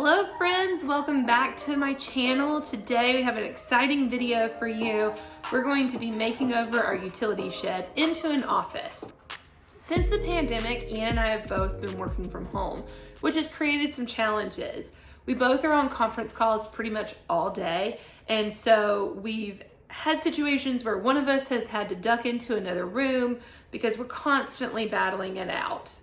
Hello friends, welcome back to my channel. Today we have an exciting video for you. We're going to be making over our utility shed into an office. Since the pandemic, Ian and I have both been working from home, which has created some challenges. We both are on conference calls pretty much all day, and so we've had situations where one of us has had to duck into another room because we're constantly battling it out.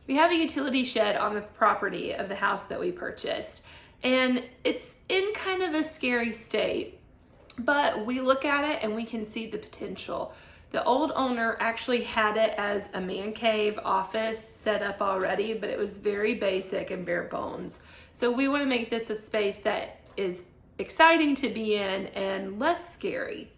We have a utility shed on the property of the house that we purchased, and it's in kind of a scary state, but we look at it and we can see the potential. The old owner actually had it as a man cave office set up already, but it was very basic and bare bones. So we want to make this a space that is exciting to be in and less scary.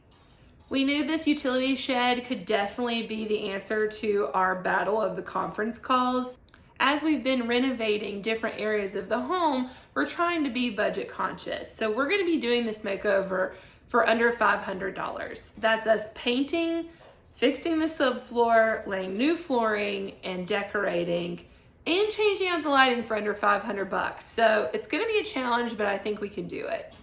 We knew this utility shed could definitely be the answer to our battle of the conference calls. As we've been renovating different areas of the home, we're trying to be budget conscious. So we're going to be doing this makeover for under $500. That's us painting, fixing the subfloor, laying new flooring, and decorating, and changing out the lighting for under $500. So it's going to be a challenge, but I think we can do it.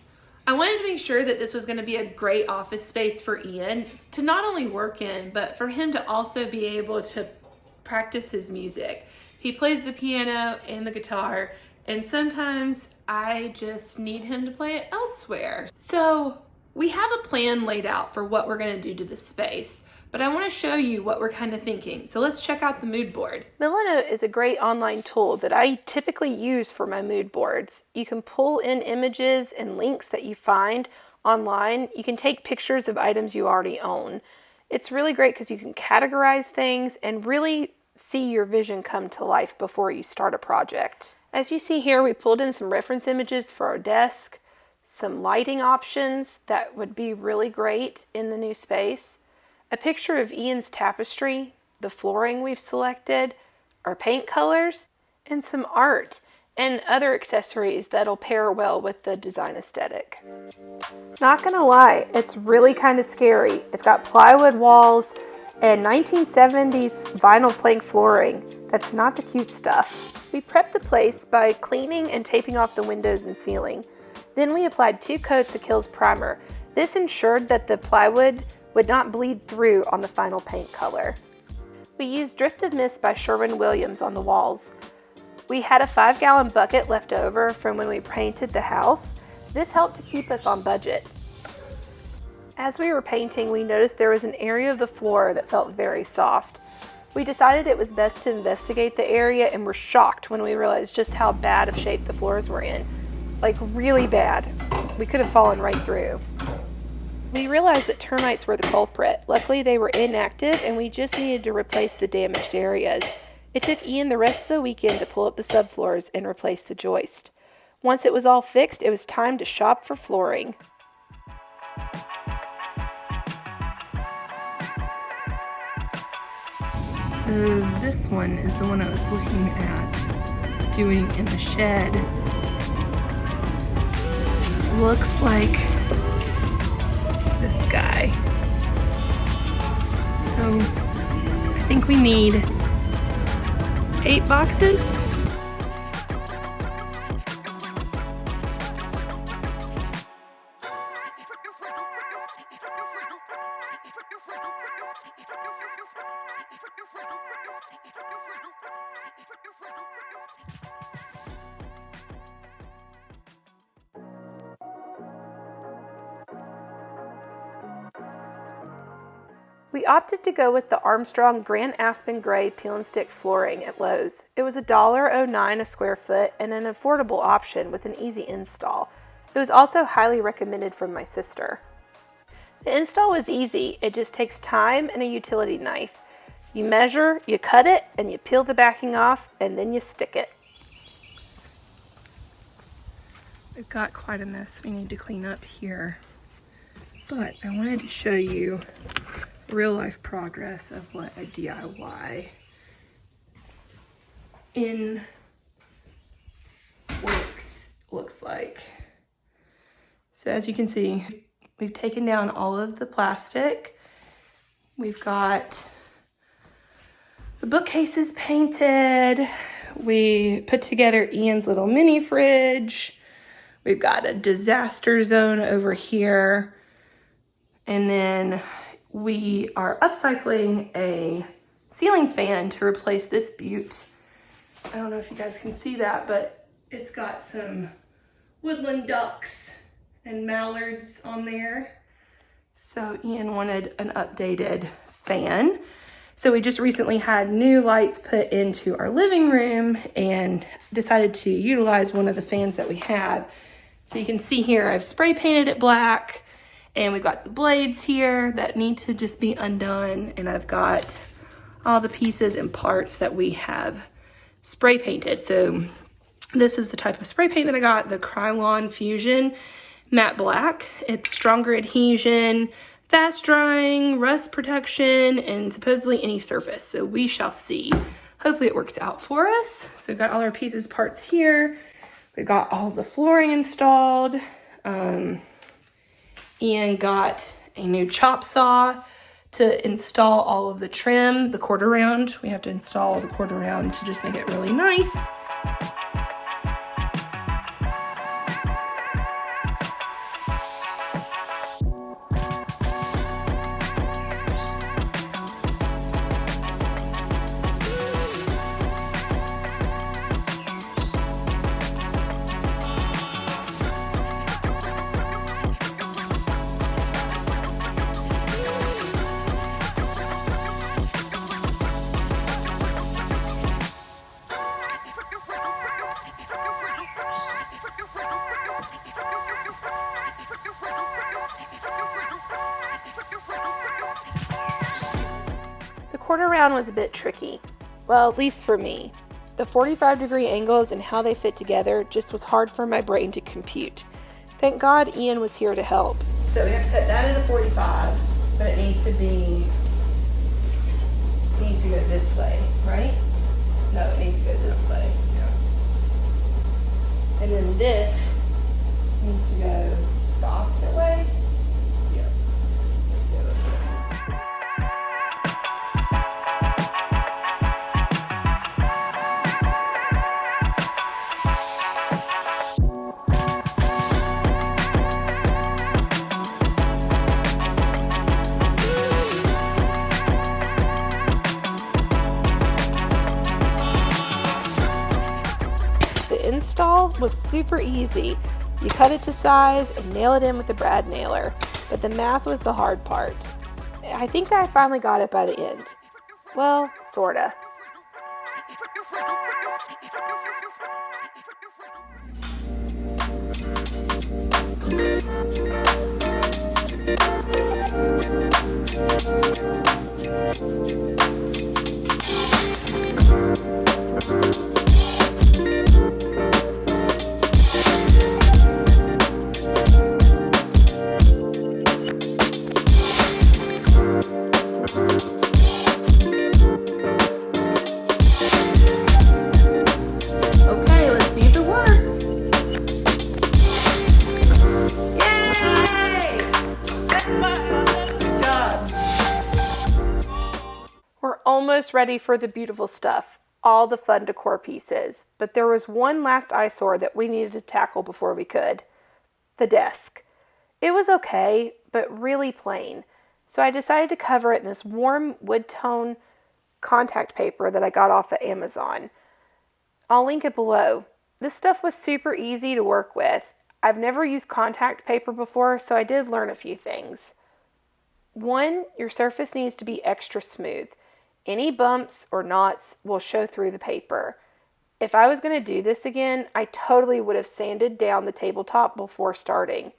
I wanted to make sure that this was going to be a great office space for Ian to not only work in, but for him to also be able to practice his music. He plays the piano and the guitar, and sometimes I just need him to play it elsewhere. So we have a plan laid out for what we're going to do to this space, but I want to show you what we're kind of thinking. So let's check out the mood board. Milano is a great online tool that I typically use for my mood boards. You can pull in images and links that you find online. You can take pictures of items you already own. It's really great because you can categorize things and really see your vision come to life before you start a project. As you see here, we pulled in some reference images for our desk, some lighting options that would be really great in the new space, a picture of Ian's tapestry, the flooring we've selected, our paint colors, and some art and other accessories that'll pair well with the design aesthetic. Not gonna lie, it's really kind of scary. It's got plywood walls and 1970s vinyl plank flooring. That's not the cute stuff. We prepped the place by cleaning and taping off the windows and ceiling. Then we applied 2 coats of Kills primer. This ensured that the plywood would not bleed through on the final paint color. We used Drift of Mist by Sherwin-Williams on the walls. We had a 5-gallon bucket left over from when we painted the house. This helped to keep us on budget. As we were painting, we noticed there was an area of the floor that felt very soft. We decided it was best to investigate the area and were shocked when we realized just how bad of shape the floors were in. Like really bad. We could have fallen right through. We realized that termites were the culprit. Luckily they were inactive and we just needed to replace the damaged areas. It took Ian the rest of the weekend to pull up the subfloors and replace the joist. Once it was all fixed, it was time to shop for flooring. So this one is the one I was looking at doing in the shed. Looks like this guy. So I think we need 8 boxes. We opted to go with the Armstrong Grand Aspen Gray Peel and Stick flooring at Lowe's. It was $1.09 a square foot and an affordable option with an easy install. It was also highly recommended from my sister. The install was easy. It just takes time and a utility knife. You measure, you cut it, and you peel the backing off, and then you stick it. We've got quite a mess we need to clean up here, but I wanted to show you real life progress of what a DIY in works looks like. So as you can see, we've taken down all of the plastic. We've got the bookcases painted. we put together Ian's little mini fridge. We've got a disaster zone over here. And then we are upcycling a ceiling fan to replace this butte. I don't know if you guys can see that, but it's got some woodland ducks and mallards on there. So Ian wanted an updated fan. So we just recently had new lights put into our living room and decided to utilize one of the fans that we have. So you can see here, I've spray painted it black, and we've got the blades here that need to just be undone. And I've got all the pieces and parts that we have spray painted. So this is the type of spray paint that I got, the Krylon Fusion Matte Black. It's stronger adhesion, fast drying, rust protection, and supposedly any surface. So we shall see. Hopefully it works out for us. So we've got all our pieces, parts here. We've got all the flooring installed. Ian got a new chop saw to install all of the trim, the quarter round. We have to install the quarter round to just make it really nice. Quarter round was a bit tricky. Well, at least for me. The 45-degree angles and how they fit together just was hard for my brain to compute. Thank God Ian was here to help. So we have to cut that into 45, but it needs to go this way, right? No, it needs to go this way. Yeah. And then this needs to go the opposite way. Yeah. Install was super easy. You cut it to size and nail it in with the brad nailer, but the math was the hard part. I think I finally got it by the end. Well, sorta. Almost ready for the beautiful stuff, all the fun decor pieces, but there was one last eyesore that we needed to tackle before we could. The desk. It was okay, but really plain, so I decided to cover it in this warm wood tone contact paper that I got off of Amazon. I'll link it below. This stuff was super easy to work with. I've never used contact paper before, so I did learn a few things. 1, your surface needs to be extra smooth. Any bumps or knots will show through the paper. If I was going to do this again, I totally would have sanded down the tabletop before starting.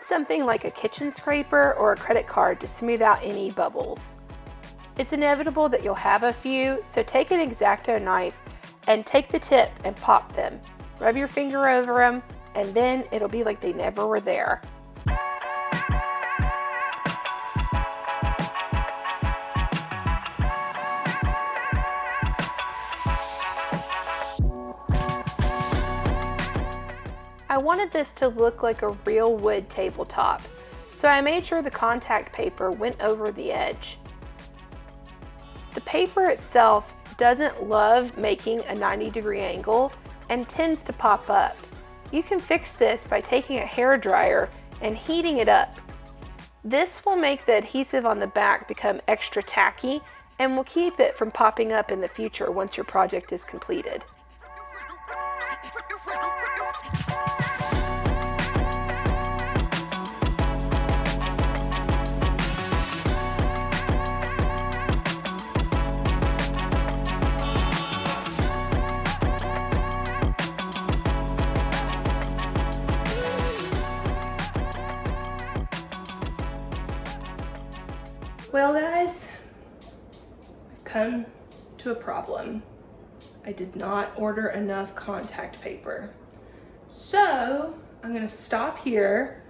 something like a kitchen scraper or a credit card to smooth out any bubbles. It's inevitable that you'll have a few, so take an X-Acto knife and take the tip and pop them. Rub your finger over them, and then it'll be like they never were there. I wanted this to look like a real wood tabletop, so I made sure the contact paper went over the edge. The paper itself doesn't love making a 90-degree angle and tends to pop up. You can fix this by taking a hairdryer and heating it up. This will make the adhesive on the back become extra tacky and will keep it from popping up in the future once your project is completed. Well guys, I've come to a problem. I did not order enough contact paper. So I'm gonna stop here.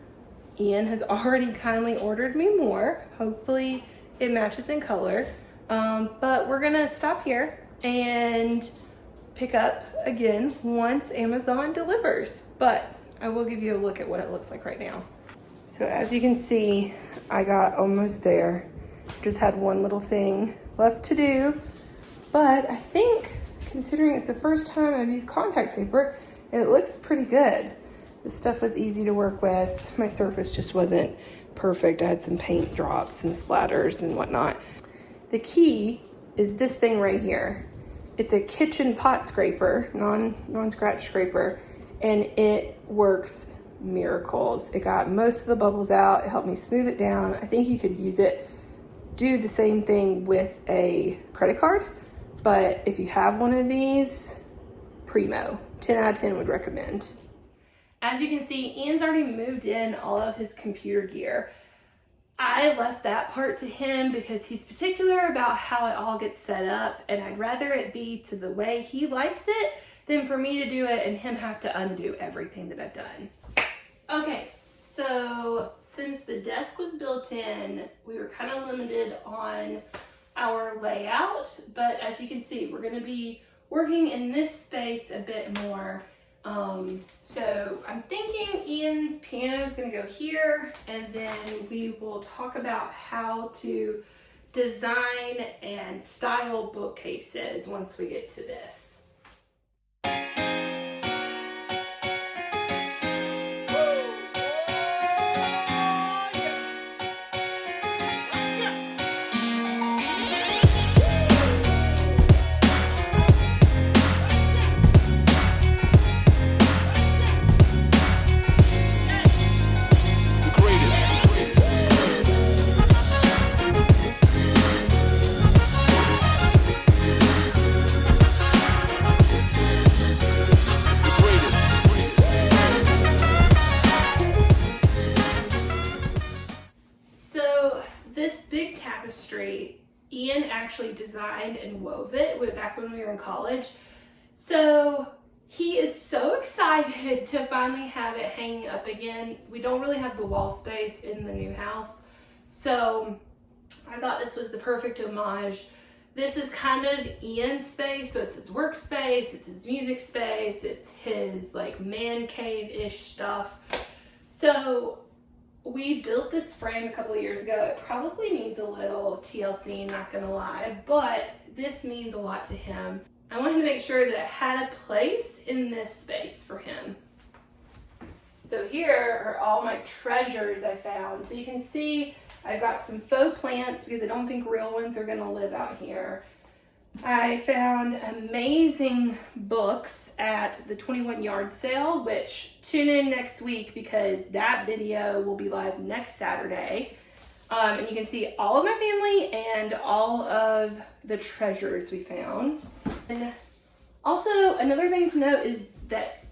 Ian has already kindly ordered me more. Hopefully it matches in color. But we're gonna stop here and pick up again once Amazon delivers. But I will give you a look at what it looks like right now. So as you can see, I got almost there. Just had one little thing left to do, but I think, considering it's the first time I've used contact paper, it looks pretty good. This stuff was easy to work with. My surface just wasn't perfect. I had some paint drops and splatters and whatnot. The key is this thing right here. It's a kitchen pot scraper, non-scratch scraper, and it works miracles. It got most of the bubbles out. It helped me smooth it down. I think you could do the same thing with a credit card, but if you have one of these, primo. 10 out of 10 would recommend. As you can see, Ian's already moved in all of his computer gear. I left that part to him because he's particular about how it all gets set up, and I'd rather it be to the way he likes it than for me to do it and him have to undo everything that I've done. Okay, so since the desk was built in, we were kind of limited on our layout, but as you can see, we're going to be working in this space a bit more. So I'm thinking Ian's piano is going to go here, and then we will talk about how to design and style bookcases once we get to this. Ian actually designed and wove it back when we were in college. So he is so excited to finally have it hanging up again. We don't really have the wall space in the new house, so I thought this was the perfect homage. This is kind of Ian's space, so it's his workspace, it's his music space, it's his like man cave-ish stuff. So we built this frame a couple of years ago. It probably needs a little TLC, not gonna lie, but this means a lot to him. I wanted to make sure that it had a place in this space for him. So here are all my treasures I found. So you can see I've got some faux plants because I don't think real ones are gonna live out here. I found amazing books at the 21 yard sale, which tune in next week because that video will be live next Saturday. And you can see all of my family and all of the treasures we found. And also another thing to note is that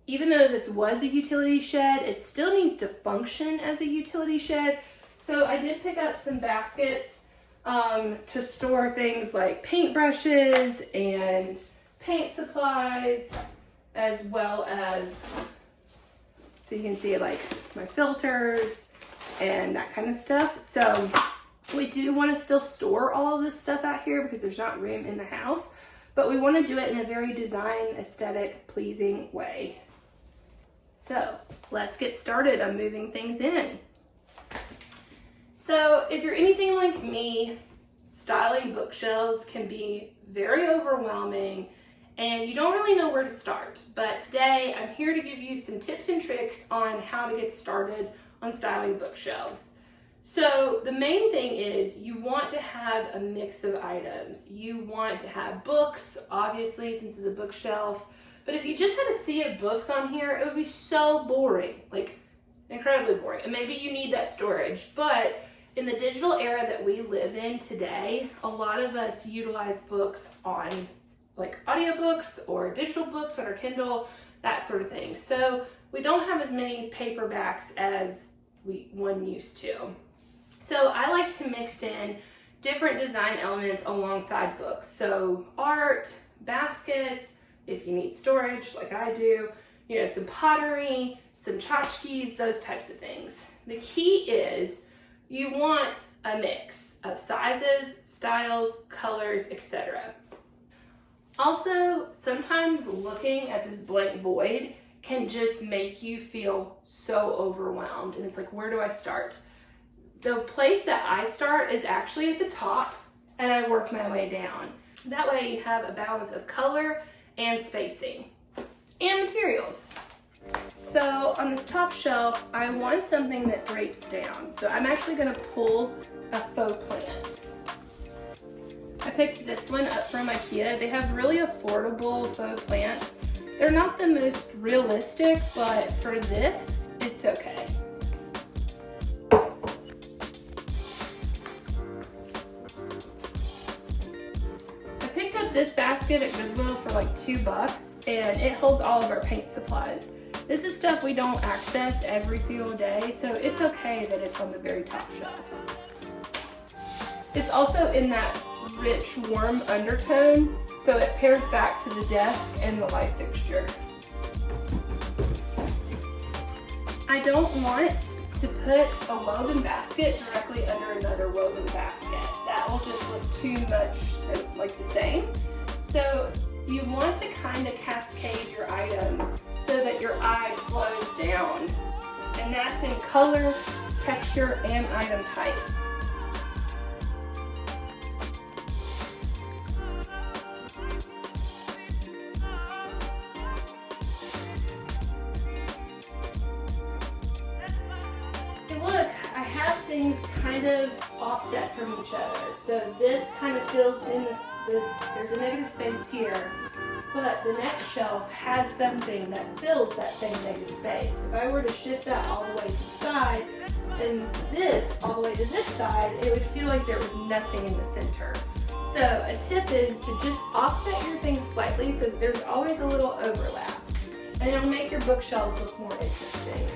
even though this was a utility shed, it still needs to function as a utility shed. So I did pick up some baskets to store things like paintbrushes and paint supplies, as well as, so you can see like my filters and that kind of stuff. So we do want to still store all of this stuff out here because there's not room in the house, but we want to do it in a very design, aesthetic, pleasing way. So let's get started on moving things in. So if you're anything like me, styling bookshelves can be very overwhelming and you don't really know where to start. But today I'm here to give you some tips and tricks on how to get started on styling bookshelves. So the main thing is you want to have a mix of items. You want to have books, obviously, since it's a bookshelf. But if you just had a sea of books on here, it would be so boring, like incredibly boring. And maybe you need that storage, but in the digital era that we live in today, a lot of us utilize books on like audiobooks or digital books on our Kindle, that sort of thing. So we don't have as many paperbacks as one used to. So I like to mix in different design elements alongside books. So art, baskets, if you need storage like I do, you know, some pottery, some tchotchkes, those types of things. The key is you want a mix of sizes, styles, colors, etc. Also, sometimes looking at this blank void can just make you feel so overwhelmed. And it's like, where do I start? The place that I start is actually at the top and I work my way down. That way you have a balance of color and spacing and materials. So on this top shelf, I want something that drapes down. So I'm actually gonna pull a faux plant. I picked this one up from IKEA. They have really affordable faux plants. They're not the most realistic, but for this, it's okay. I picked up this basket at Goodwill for like $2 and it holds all of our paint supplies. This is stuff we don't access every single day, so it's okay that it's on the very top shelf. It's also in that rich, warm undertone, so it pairs back to the desk and the light fixture. I don't want to put a woven basket directly under another woven basket. That will just look too much like the same. So you want to kind of cascade your items so that your eye flows down. And that's in color, texture, and item type. And look, I have things kind of offset from each other. So this kind of fills in there's a negative space here. But the next shelf has something that fills that same negative space. If I were to shift that all the way to the side, and this all the way to this side, it would feel like there was nothing in the center. So a tip is to just offset your things slightly so that there's always a little overlap. And it'll make your bookshelves look more interesting.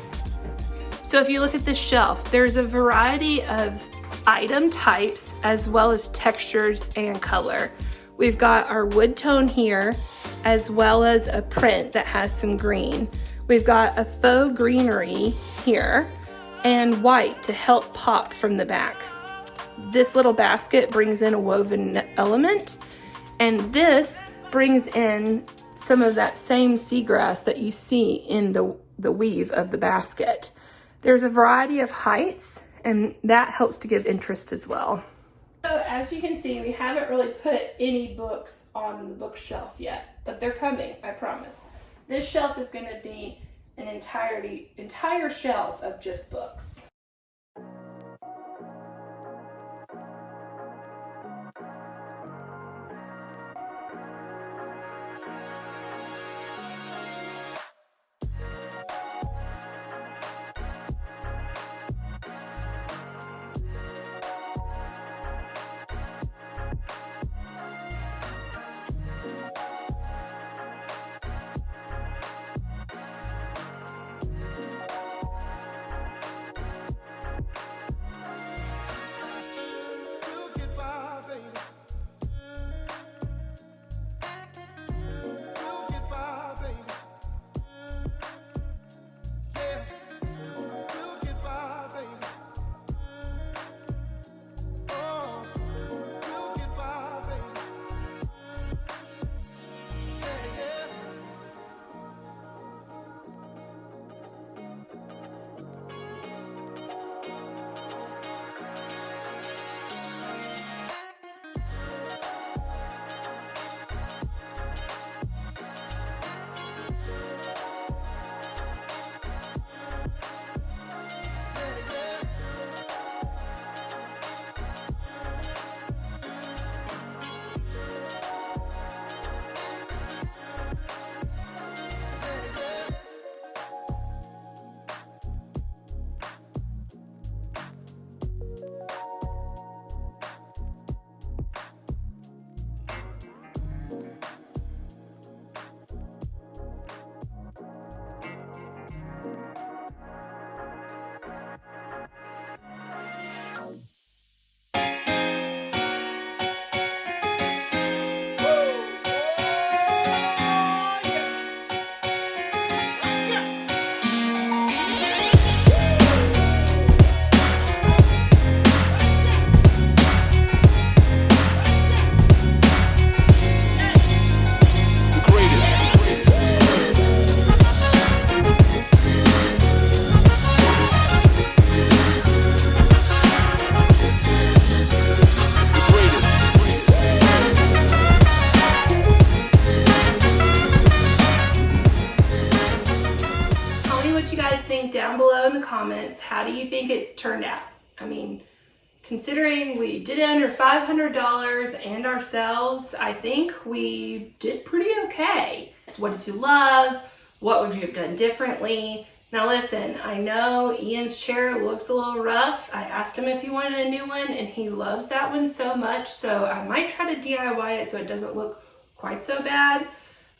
So if you look at this shelf, there's a variety of item types as well as textures and color. We've got our wood tone here, as well as a print that has some green. We've got a faux greenery here and white to help pop from the back. This little basket brings in a woven element, and this brings in some of that same seagrass that you see in the weave of the basket. There's a variety of heights, and that helps to give interest as well. So as you can see, we haven't really put any books on the bookshelf yet, but they're coming, I promise. This shelf is going to be an entire shelf of just books. How do you think it turned out? I mean, considering we did it under $500 and ourselves, I think we did pretty okay. What did you love? What would you have done differently? Now listen, I know Ian's chair looks a little rough. I asked him if he wanted a new one and he loves that one so much, so I might try to DIY it so it doesn't look quite so bad.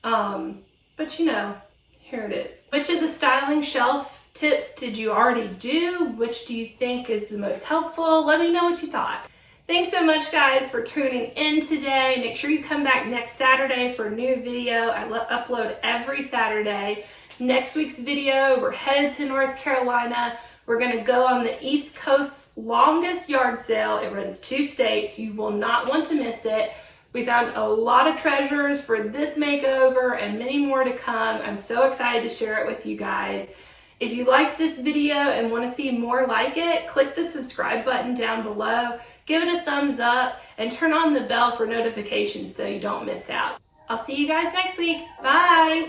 But you know, here it is. Which of the styling shelf tips did you already do? Which do you think is the most helpful? Let me know what you thought. Thanks so much guys for tuning in today. Make sure you come back next Saturday for a new video. I upload every Saturday. Next week's video, we're headed to North Carolina. We're gonna go on the East Coast's longest yard sale. It runs 2 states. You will not want to miss it. We found a lot of treasures for this makeover and many more to come. I'm so excited to share it with you guys. If you liked this video and want to see more like it, click the subscribe button down below, give it a thumbs up, and turn on the bell for notifications so you don't miss out. I'll see you guys next week. Bye!